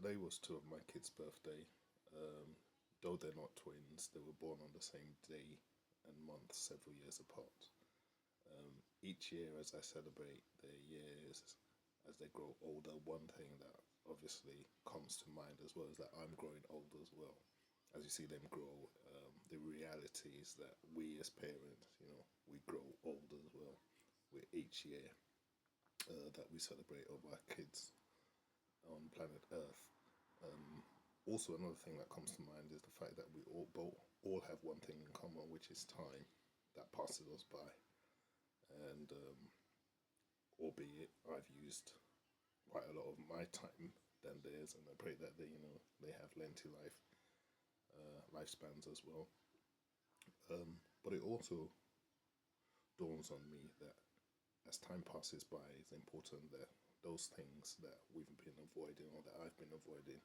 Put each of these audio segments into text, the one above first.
Today was two of my kids' birthday. Um, though they're not twins, they were born on the same day and month, several years apart. Each year, as I celebrate their years, as they grow older, one thing that obviously comes to mind as well is that I'm growing older as well. As you see them grow, the reality is that we as parents, we grow older as well with each year that we celebrate of our kids on planet Earth. Um, Also, another thing that comes to mind is the fact that we all have one thing in common, which is time that passes us by. And albeit I've used quite a lot of my time than theirs, and I pray that they have lengthy lifespans as well. But it also dawns on me that as time passes by, it's important that those things that we've been avoiding or that I've been avoiding,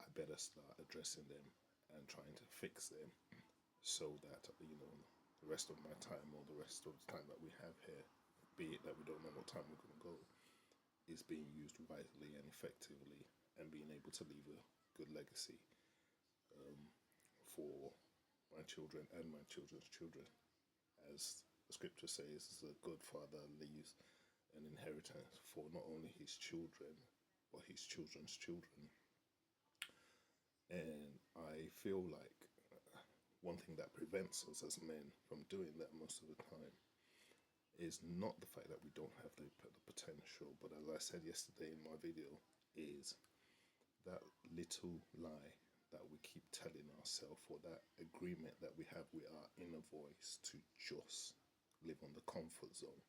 I better start addressing them and trying to fix them so that the rest of my time or the rest of the time that we have here, be it that we don't know what time we're going to go, is being used wisely and effectively and being able to leave a good legacy for my children and my children's children. As the scripture says, a good father leaves an inheritance for not only his children, but his children's children. And I feel like one thing that prevents us as men from doing that most of the time is not the fact that we don't have the potential, but as I said yesterday in my video, is that little lie that we keep telling ourselves, or that agreement that we have with our inner voice to just live on the comfort zone.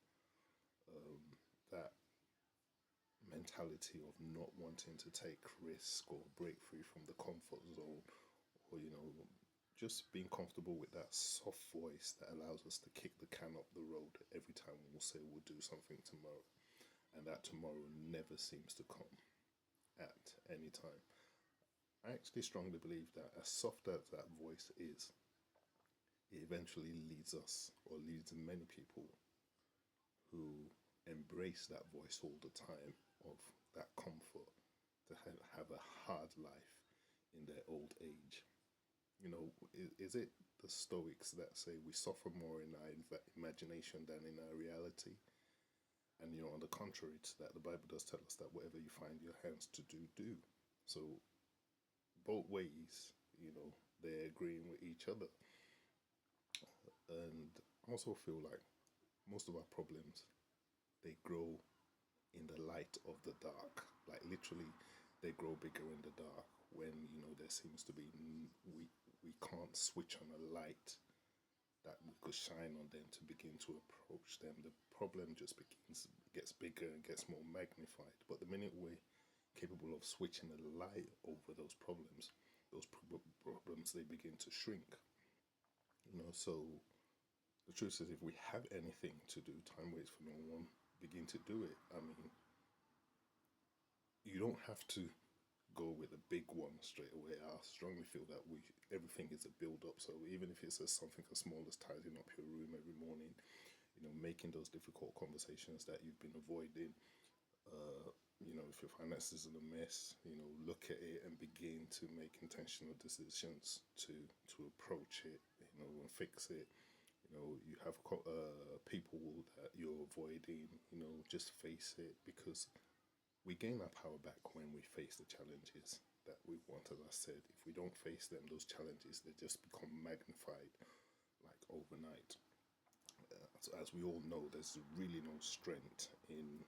That mentality of not wanting to take risk or break free from the comfort zone, or just being comfortable with that soft voice that allows us to kick the can up the road every time we'll say we'll do something tomorrow, and that tomorrow never seems to come at any time. I actually strongly believe that as soft as that voice is, it eventually leads us, or leads many people who embrace that voice all the time of that comfort, to have a hard life in their old age. Is it the Stoics that say we suffer more in our imagination than in our reality? And on the contrary to that, the Bible does tell us that whatever you find your hands to do, do. So both ways, they're agreeing with each other. And I also feel like most of our problems, they grow in the light of the dark. Like literally, they grow bigger in the dark when there seems to be we can't switch on a light that we could shine on them to begin to approach them. The problem just gets bigger and gets more magnified. But the minute we're capable of switching the light over those problems they begin to shrink. So the truth is, if we have anything to do, time waits for no one. Begin to do it. I mean, you don't have to go with a big one straight away. I strongly feel that everything is a build up. So even if it's something as small as tidying up your room every morning, making those difficult conversations that you've been avoiding, if your finances are a mess, look at it and begin to make intentional decisions to approach it, and fix it. You have people that you're avoiding, just face it, because we gain our power back when we face the challenges that we want. As I said, if we don't face them, those challenges, they just become magnified like overnight. So as we all know, there's really no strength in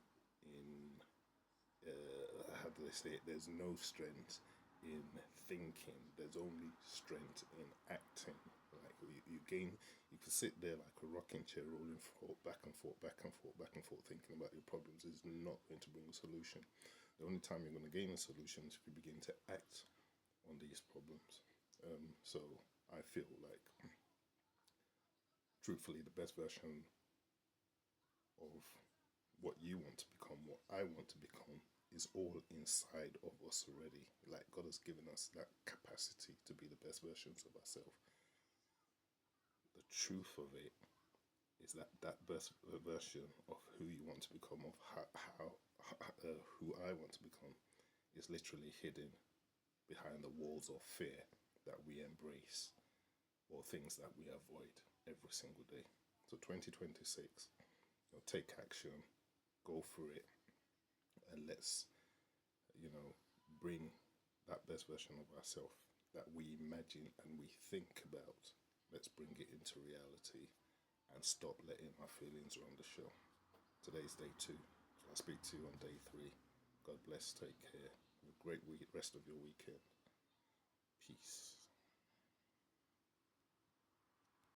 how do they say it? There's no strength in thinking. There's only strength in acting. Like you can sit there like a rocking chair, rolling forward, back and forth, back and forth, back and forth, thinking about your problems is not going to bring a solution. The only time you're going to gain a solution is if you begin to act on these problems. So I feel like, truthfully, the best version of what you want to become, what I want to become, is all inside of us already. Like God has given us that capacity to be the best versions of ourselves. The truth of it is that best version of who you want to become, of who I want to become, is literally hidden behind the walls of fear that we embrace or things that we avoid every single day. So 2026, take action, go for it, and let's, bring that best version of ourselves that we imagine and we think about. Let's bring it into reality and stop letting our feelings run the show. Today's day 2. So I'll speak to you on day 3. God bless. Take care. Have a great rest of your weekend. Peace.